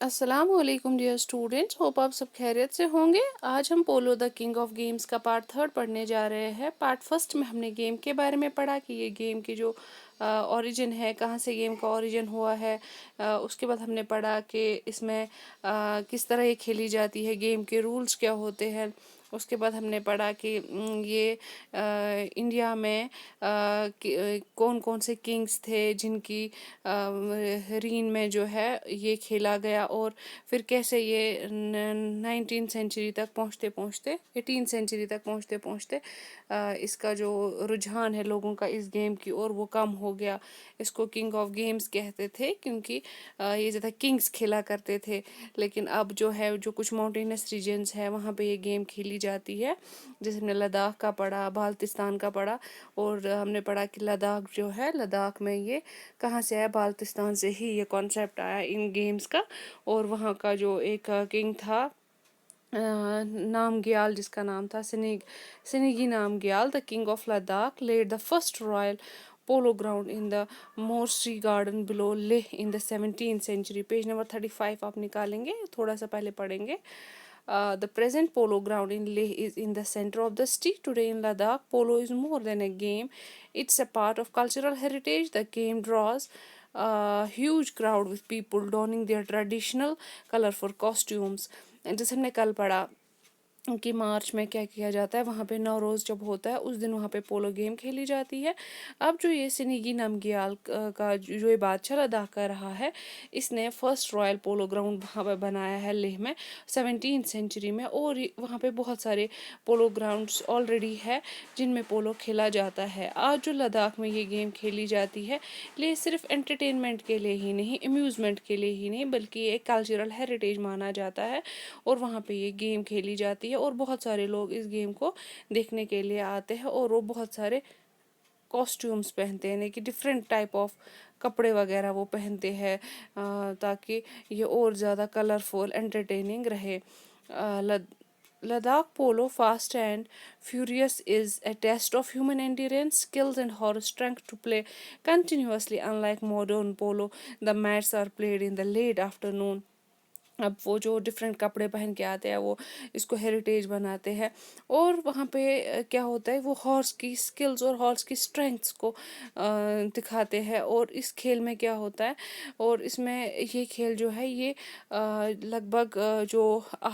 السلام علیکم dear students, hope آپ سب خیریت سے ہوں گے۔ آج ہم polo the king of games کا پارٹ 3 پڑھنے جا رہے ہیں۔ پارٹ 1 میں ہم نے گیم کے بارے میں پڑھا کہ یہ گیم کی جو اوریجن ہے، کہاں سے گیم کا اوریجن ہوا ہے۔ اس کے بعد ہم نے پڑھا کہ اس میں کس طرح یہ کھیلی جاتی ہے، گیم کے رولز کیا ہوتے ہیں۔ اس کے بعد ہم نے پڑھا کہ یہ انڈیا میں کون کون سے کنگز تھے جن کی رین میں جو ہے یہ کھیلا گیا، اور پھر کیسے یہ 19 سینچری تک پہنچتے پہنچتے 18 سینچری تک پہنچتے پہنچتے اس کا جو رجحان ہے لوگوں کا اس گیم کی اور وہ کم ہو گیا۔ اس کو کنگ آف گیمز کہتے تھے کیونکہ یہ زیادہ کنگز کھیلا کرتے تھے، لیکن اب جو ہے جو کچھ ماؤنٹینس ریجنز ہے وہاں پہ یہ گیم کھیلی جاتی ہے۔ جیسے ہم نے لداخ کا پڑھا، بالتستان کا پڑھا، اور ہم نے پڑھا کہ لداخ جو ہے، لداخ میں یہ کہاں سے آیا، بالتستان سے ہی یہ کانسیپٹ آیا ان گیمز کا۔ اور وہاں کا جو ایک کنگ تھا نام گیال، جس کا نام تھا Sengge Namgyal, the king of Ladakh laid the first royal polo ground in the مورسری garden below Leh in the 17 century. Page number 35 آپ نکالیں گے، تھوڑا سا پہلے پڑھیں گے۔ The present polo ground in Leh is in the center of the city. Today in Ladakh, polo is more than a game. It's a part of cultural heritage. The game draws a huge crowd with people donning their traditional colorful costumes. جیسے ہم نے کل پڑھا کہ مارچ میں کیا کیا جاتا ہے، وہاں پہ نوروز جب ہوتا ہے اس دن وہاں پہ پولو گیم کھیلی جاتی ہے۔ اب جو یہ سنیگی نمگیال کا جو یہ بادشاہ لداخ کر رہا ہے، اس نے فرسٹ رائل پولو گراؤنڈ وہاں پہ بنایا ہے لیہ میں 17 سینچری میں، اور وہاں پہ بہت سارے پولو گراؤنڈس آلریڈی ہے جن میں پولو کھیلا جاتا ہے۔ آج جو لداخ میں یہ گیم کھیلی جاتی ہے، یہ صرف انٹرٹینمنٹ کے لیے ہی نہیں، امیوزمنٹ کے لیے ہی نہیں، بلکہ یہ ایک کلچرل ہیریٹیج مانا جاتا ہے، اور وہاں پہ یہ گیم کھیلی جاتی ہے، اور بہت سارے لوگ اس گیم کو دیکھنے کے لیے آتے ہیں، اور وہ بہت سارے کاسٹیومز پہنتے ہیں، یعنی کہ ڈفرینٹ ٹائپ آف کپڑے وغیرہ وہ پہنتے ہیں تاکہ یہ اور زیادہ کلرفل انٹرٹیننگ رہے۔ Ladakh polo, fast and furious, is a test of human endurance, skills, and horse strength to play continuously. Unlike modern polo, the mats are played in the late afternoon. اب وہ جو different کپڑے پہن کے آتے ہیں وہ اس کو ہیریٹیج بناتے ہیں، اور وہاں پہ کیا ہوتا ہے، وہ ہارس کی سکلز اور ہارس کی اسٹرینگس کو دکھاتے ہیں۔ اور اس کھیل میں کیا ہوتا ہے، اور اس میں یہ کھیل جو ہے یہ لگ بھگ جو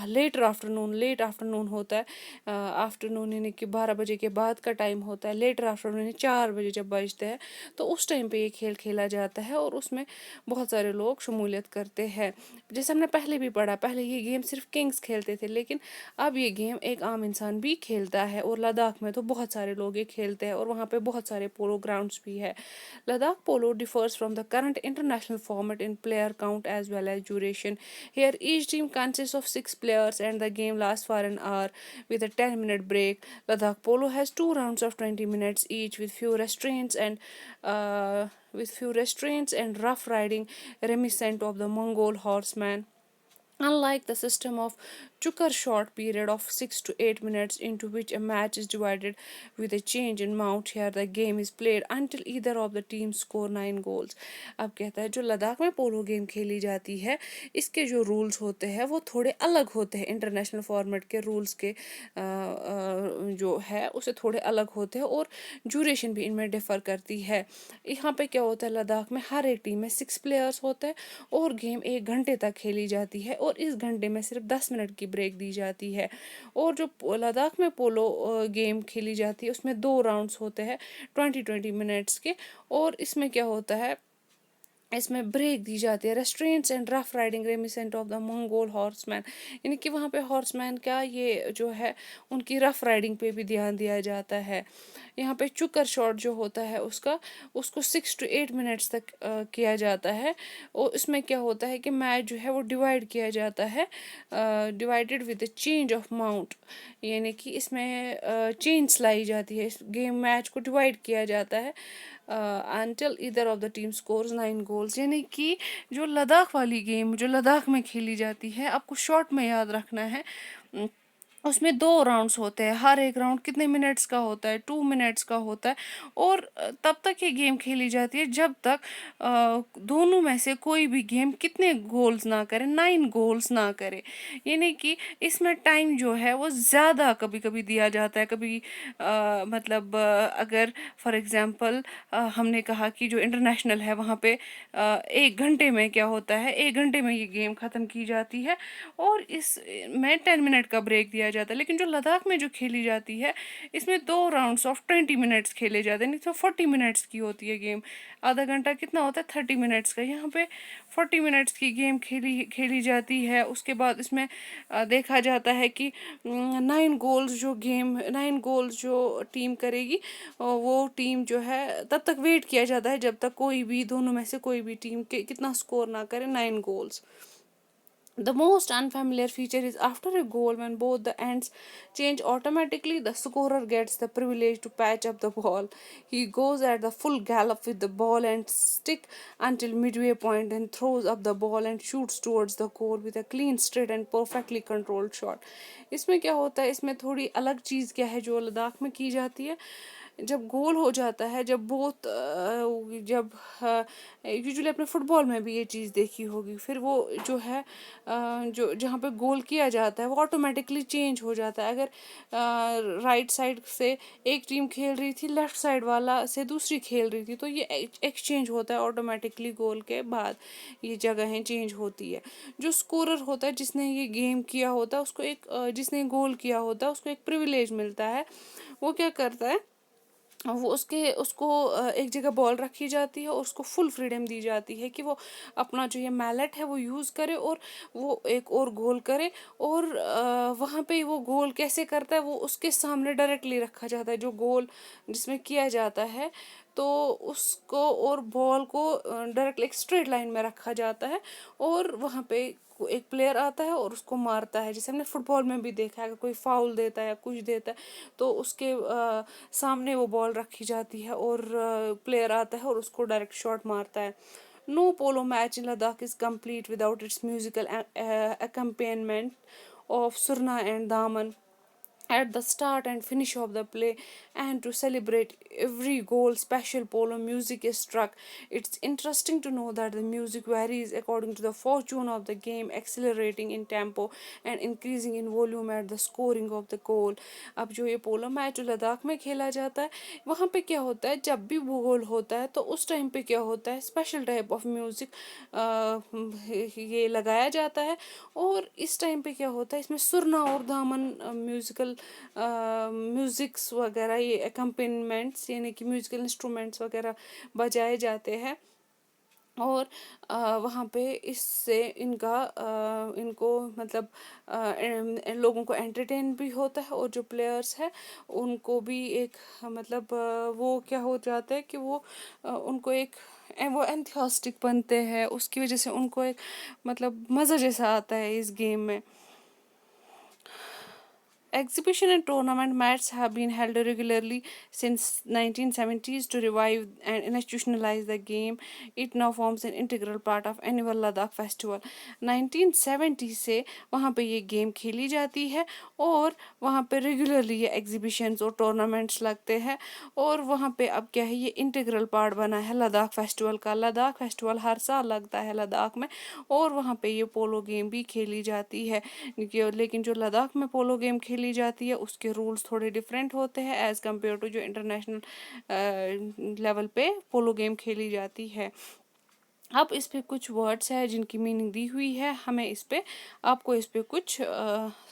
لیٹ آفٹرنون ہوتا ہے، آفٹرنون یعنی کہ 12 بجے کے بعد کا ٹائم ہوتا ہے، لیٹر آفٹرنون یعنی 4 بجے جب بجتے ہیں تو اس ٹائم پہ یہ کھیل کھیلا جاتا ہے، اور اس میں بہت سارے لوگ شمولیت کرتے ہیں۔ جیسے ہم نے پہلے بھی پڑھا، پہلے یہ گیم صرف کنگز کھیلتے تھے، لیکن اب یہ گیم ایک عام انسان بھی کھیلتا ہے، اور لداخ میں تو بہت سارے لوگ یہ کھیلتے ہیں، اور وہاں پہ بہت سارے پولو گراؤنڈس بھی ہے۔ Ladakh polo differs from the current international format in player count as well as duration. Here each team consists of 6 players and the game lasts for an hour with a 10-minute break. Ladakh polo has 2 rounds of 20 minutes each with few restraints and rough riding reminiscent of the Mongol horseman. Unlike the system of chukar, short period of 6 to 8 minutes into which a match is divided with a change in mount, here the game is played until either of the teams score 9 goals. اب کہتا ہے جو لداخ میں polo game کھیلی جاتی ہے، اس کے جو رولز ہوتے ہیں وہ تھوڑے الگ ہوتے ہیں انٹرنیشنل فارمیٹ کے رولز کے، جو ہے اسے تھوڑے الگ ہوتے ہیں، اور جوریشن بھی ان میں ڈیفر کرتی ہے۔ یہاں پہ کیا ہوتا ہے، لداخ میں ہر ایک ٹیم میں 6 پلیئرس ہوتے ہیں، اور گیم 1 گھنٹے تک کھیلی جاتی ہے، اور اس گھنٹے میں صرف 10 منٹ کی بریک دی جاتی ہے۔ اور جو لداخ میں پولو گیم کھیلی جاتی ہے اس میں 2 راؤنڈس ہوتے ہیں 20 منٹس کے، اور اس میں کیا ہوتا ہے، اس میں بریک دی جاتی ہے۔ Restraints and rough riding reminiscent of the Mongol horsemen, یعنی کہ وہاں پہ ہارس مین کا یہ جو ہے ان کی رف رائڈنگ پہ بھی دھیان دیا جاتا ہے۔ یہاں پہ چکر شاٹ جو ہوتا ہے اس کو 6 to 8 منٹس تک کیا جاتا ہے، اور اس میں کیا ہوتا ہے کہ میچ جو ہے وہ ڈیوائڈ کیا جاتا ہے، divided with a change of Mount, یعنی کہ اس میں چینج لائی جاتی ہے، اس گیم میچ کو ڈیوائڈ کیا جاتا ہے until either of the team scores 9 goals. یعنی کہ جو لداخ والی گیم جو لداخ میں کھیلی جاتی ہے، آپ کو شارٹ میں یاد رکھنا ہے اس میں 2 راؤنڈس ہوتے ہیں، ہر ایک راؤنڈ کتنے منٹس کا ہوتا ہے، 2 منٹس کا ہوتا ہے، اور تب تک یہ گیم کھیلی جاتی ہے جب تک دونوں میں سے کوئی بھی گیم کتنے گولز نہ کرے، 9 گولز نہ کرے. یعنی کہ اس میں ٹائم جو ہے وہ زیادہ کبھی کبھی دیا جاتا ہے. کبھی مطلب اگر فار ایگزامپل ہم نے کہا کہ جو انٹرنیشنل ہے وہاں پہ 1 گھنٹے میں کیا ہوتا ہے، 1 گھنٹے میں یہ گیم ختم کی جاتی ہے، اور اس میں 10 منٹ کا بریک دیا جاتا ہے. لیکن جو لداخ میں جو کھیلی جاتی ہے اس میں 2 راؤنڈس آف 20 منٹس کھیلے جاتے ہیں، نہیں تو 40 منٹس کی ہوتی ہے گیم. آدھا گھنٹہ کتنا ہوتا ہے، 30 منٹس کا. یہاں پہ 40 منٹس کی گیم کھیلی جاتی ہے. اس کے بعد اس میں دیکھا جاتا ہے کہ 9 گولز جو ٹیم کرے گی وہ ٹیم جو ہے تب تک ویٹ کیا جاتا ہے جب تک کوئی بھی دونوں میں سے کوئی بھی ٹیم کتنا اسکور نہ کرے 9 goals. The most unfamiliar feature is after a goal, when both the ends change automatically, the scorer gets the privilege to patch up the ball. He goes at the full gallop with the ball and stick until midway point, then throws up the ball and shoots towards the goal with a clean, straight and perfectly controlled shot. اس میں کیا ہوتا ہے، اس میں تھوڑی الگ چیز کیا ہے جو لداخ میں کی جاتی ہے. جب گول ہو جاتا ہے، جب بہت جب یوزلی اپنے فٹ بال میں بھی یہ چیز دیکھی ہوگی، پھر وہ جو ہے جو جہاں پہ گول کیا جاتا ہے وہ آٹومیٹکلی چینج ہو جاتا ہے. اگر رائٹ سائڈ سے ایک ٹیم کھیل رہی تھی، لیفٹ سائڈ والا سے دوسری کھیل رہی تھی، تو یہ ایکسچینج ہوتا ہے آٹومیٹکلی. گول کے بعد یہ جگہیں چینج ہوتی ہے. جو اسکورر ہوتا ہے، جس نے یہ گیم کیا ہوتا ہے، اس کو ایک جس نے گول کیا ہوتا ہے اس کو ایک پریویلیج ملتا ہے. وہ کیا کرتا ہے، وہ اس کو ایک جگہ بال رکھی جاتی ہے اور اس کو فل فریڈم دی جاتی ہے کہ وہ اپنا جو یہ میلٹ ہے وہ یوز کرے اور وہ ایک اور گول کرے. اور وہاں پہ وہ گول کیسے کرتا ہے، وہ اس کے سامنے ڈائریکٹلی رکھا جاتا ہے جو گول جس میں کیا جاتا ہے، تو اس کو اور بال کو ڈائریکٹلی ایک اسٹریٹ لائن میں رکھا جاتا ہے، اور وہاں پہ ایک پلیئر آتا ہے اور اس کو مارتا ہے. جیسے ہم نے فٹ بال میں بھی دیکھا ہے، اگر کوئی فاؤل دیتا ہے یا کچھ دیتا ہے تو اس کے سامنے وہ بال رکھی جاتی ہے اور پلیئر آتا ہے اور اس کو ڈائریکٹ شاٹ مارتا ہے. No polo match in Ladakh is complete without its musical accompaniment of surna and daman at the start and finish of the play. And to celebrate every goal, special polo music is struck. It's interesting to know that the music varies according to the fortune of the game, accelerating in tempo and increasing in volume at the scoring of the goal. اب جو یہ polo match جو لداخ میں کھیلا جاتا ہے وہاں پہ کیا ہوتا ہے، جب بھی وہ گول ہوتا ہے تو اس ٹائم پہ کیا ہوتا ہے، اسپیشل ٹائپ آف میوزک یہ لگایا جاتا ہے. اور اس ٹائم پہ کیا ہوتا ہے، اس میں سرنا اور دامن میوزکس وغیرہ، یہ اکمپینمنٹس یعنی کہ میوزیکل انسٹرومنٹس وغیرہ بجائے جاتے ہیں. اور وہاں پہ اس سے ان کو مطلب لوگوں کو انٹرٹین بھی ہوتا ہے، اور جو پلیئرس ہیں ان کو بھی ایک مطلب وہ کیا ہو جاتا ہے کہ وہ ان کو ایک وہ انتھیاسٹک بنتے ہیں. اس کی وجہ سے ان کو ایک مطلب مزہ جیسا آتا ہے اس گیم میں. Exhibition and tournament matches have been held regularly since 1970s to revive and institutionalize the game. It now forms an integral part of annual Ladakh festival. 1970 سے وہاں پہ یہ گیم کھیلی جاتی ہے اور وہاں پہ ریگولرلی یہ ایگزیبیشنز اور ٹورنامنٹس لگتے ہیں، اور وہاں پہ اب کیا ہے، یہ انٹیگرل پارٹ بنا ہے لداخ فیسٹیول کا. لداخ فیسٹیول ہر سال لگتا ہے لداخ میں، اور وہاں پہ یہ پولو گیم بھی کھیلی جاتی ہے. لیکن جو لداخ میں پولو گیم کھیلی جاتی ہے اس کے رولز تھوڑے ڈفرینٹ ہوتے ہیں ایز کمپیئر ٹو جو انٹرنیشنل لیول پہ پولو گیم کھیلی جاتی ہے. اب اس پہ کچھ ورڈس ہیں جن کی میننگ دی ہوئی ہے، ہمیں اس پہ آپ کو اس پہ کچھ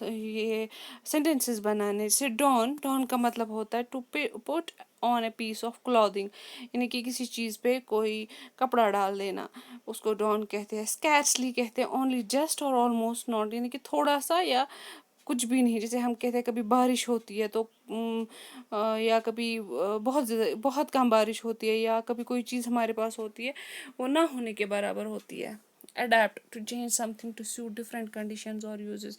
یہ سینٹینسز بنانے. سے ڈون کا مطلب ہوتا ہے to put on a piece of clothing, یعنی کہ کسی چیز پہ کوئی کپڑا ڈال دینا، اس کو ڈون کہتے ہیں. اسکیرسلی کہتے ہیں اونلی جسٹ اور آلموسٹ ناٹ، یعنی کہ تھوڑا سا یا کچھ بھی نہیں. جیسے ہم کہتے ہیں کبھی بارش ہوتی ہے تو یا کبھی بہت کم بارش ہوتی ہے، یا کبھی کوئی چیز ہمارے پاس ہوتی ہے وہ نہ ہونے کے برابر ہوتی ہے. Adapt to change something to suit different conditions اور یوزز،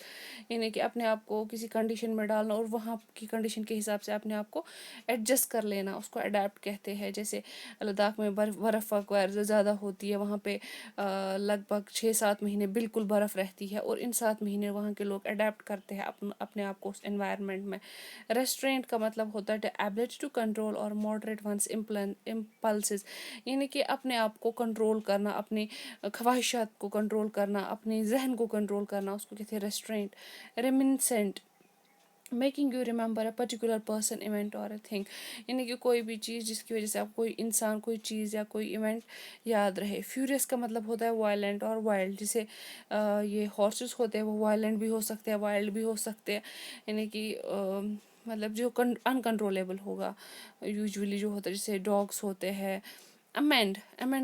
یعنی کہ اپنے آپ کو کسی کنڈیشن میں ڈالنا اور وہاں کی کنڈیشن کے حساب سے اپنے آپ کو ایڈجسٹ کر لینا، اس کو اڈیپٹ کہتے ہیں. جیسے لداخ میں برف وغیرہ زیادہ ہوتی ہے، وہاں پہ لگ بھگ 6-7 مہینے بالکل برف رہتی ہے، اور ان 7 مہینے وہاں کے لوگ اڈیپٹ کرتے ہیں اپنے آپ کو اس انوائرمنٹ میں. ریسٹرینٹ کا مطلب ہوتا ہے ایبلٹی ٹو کنٹرول اور ماڈریٹ ونس امپلسز، یعنی کہ اپنے آپ کو کنٹرول کرنا، اپنی خواہشات کو کنٹرول کرنا، اپنے ذہن کو کنٹرول کرنا، اس کو کہتے ہیں restraint. Reminiscent, making you remember a particular person, event اور اے تھنگ، یعنی کہ کوئی بھی چیز جس کی وجہ سے آپ کوئی انسان، کوئی چیز یا کوئی ایونٹ یاد رہے. فیوریس کا مطلب ہوتا ہے وائلنٹ اور وائلڈ، جسے یہ ہارسز ہوتے ہیں وہ وائلنٹ بھی ہو سکتے ہیں، وائلڈ بھی ہو سکتے ہیں، یعنی کہ مطلب جو انکنٹرولیبل ہوگا یوزولی جو ہوتا ہے، جیسے ڈاگس ہوتے ہیں. امینڈ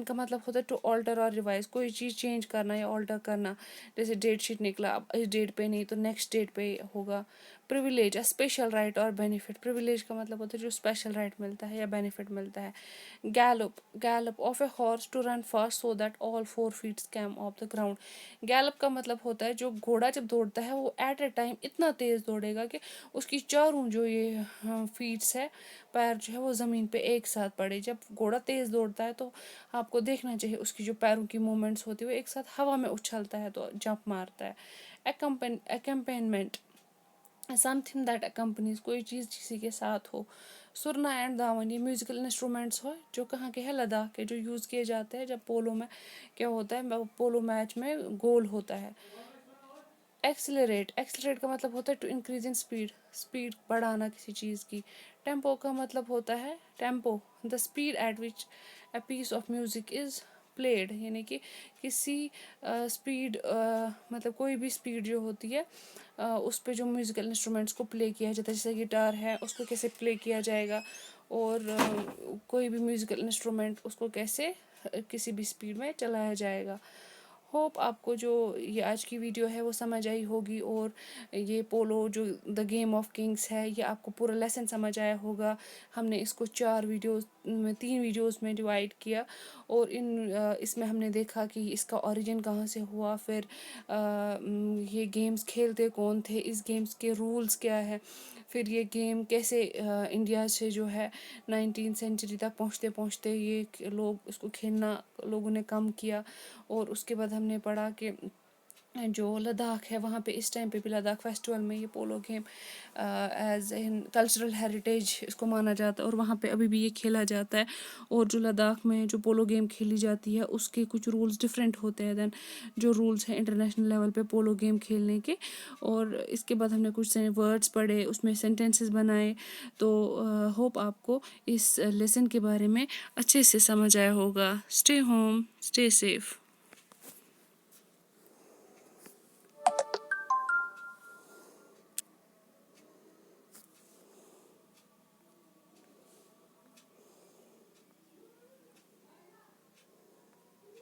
کا مطلب ہوتا ہے ٹو آلٹر اور ریوائز، کوئی چیز چینج کرنا یا آلٹر کرنا، جیسے ڈیٹ شیٹ نکلا، اب اس ڈیٹ پہ نہیں تو نیکسٹ ڈیٹ پہ ہوگا. پریویلیج، اسپیشل رائٹ اور بینیفٹ، پریویلیج کا مطلب ہوتا ہے جو اسپیشل رائٹ ملتا ہے یا بینیفٹ ملتا ہے. Gallop of a horse to run fast so that all 4 feet came off the ground. Gallop کا مطلب ہوتا ہے جو گھوڑا جب دوڑتا ہے وہ ایٹ اے ٹائم اتنا تیز دوڑے گا کہ اس کی چاروں جو یہ فیٹس ہے، پیر جو ہے وہ زمین پہ ایک ساتھ پڑے. جب گھوڑا تیز دوڑتا ہے تو آپ کو دیکھنا چاہیے اس کی جو پیروں کی موومنٹس ہوتی ہے وہ ایک ساتھ ہوا میں اچھلتا ہے تو جمپ مارتا ہے. اکمپینمنٹ، سم تھنگ دیٹ اکمپنیز، کوئی چیز کسی کے ساتھ ہو. سرنا اینڈ داون، یہ میوزیکل انسٹرومنٹس ہو جو کہاں کے ہیں، لداخ کے، جو یوز کیے جاتے ہیں جب پولو میں کیا ہوتا ہے، پولو میچ میں گول ہوتا ہے. ایکسلریٹ کا مطلب ہوتا ہے ٹو انکریز ان اسپیڈ بڑھانا کسی چیز کی. ٹیمپو کا مطلب ہوتا ہے tempo, the speed at which a piece of music is played, یعنی کہ کسی اسپیڈ مطلب کوئی بھی اسپیڈ جو ہوتی ہے اس پہ جو میوزیکل انسٹرومنٹس کو پلے کیا جاتا ہے، جیسے گٹار ہے اس کو کیسے پلے کیا جائے گا، اور کوئی بھی میوزیکل انسٹرومنٹ اس کو کیسے کسی بھی اسپیڈ میں چلایا جائے گا. ہوپ آپ کو جو یہ آج کی ویڈیو ہے وہ سمجھ آئی ہوگی، اور یہ پولو جو دا گیم آف کنگس ہے یہ آپ کو پورا لیسن سمجھ آیا ہوگا. ہم نے اس کو 3 ویڈیوز میں ڈیوائڈ کیا، اور اس میں ہم نے دیکھا کہ اس کا اوریجن کہاں سے ہوا، پھر یہ گیمز کھیلتے کون تھے، اس گیمز کے رولز کیا ہے، پھر یہ گیم کیسے انڈیا سے جو ہے 19 سینچری تک پہنچتے پہنچتے یہ لوگ اس کو کھیلنا لوگوں نے کم کیا. اور اس کے بعد ہم نے پڑھا کہ جو لداخ ہے وہاں پہ اس ٹائم پہ بھی لداخ فیسٹیول میں یہ polo game as an cultural heritage اس کو مانا جاتا ہے، اور وہاں پہ ابھی بھی یہ کھیلا جاتا ہے. اور جو لداخ میں جو پولو گیم کھیلی جاتی ہے اس کے کچھ رولز ڈفرینٹ ہوتے ہیں دین جو رولز ہیں انٹرنیشنل لیول پہ پولو گیم کھیلنے کے. اور اس کے بعد ہم نے کچھ ورڈس پڑھے، اس میں سینٹینسز بنائے. تو ہوپ آپ کو اس لیسن کے بارے میں اچھے سے سمجھ آیا ہوگا. Stay home, stay safe.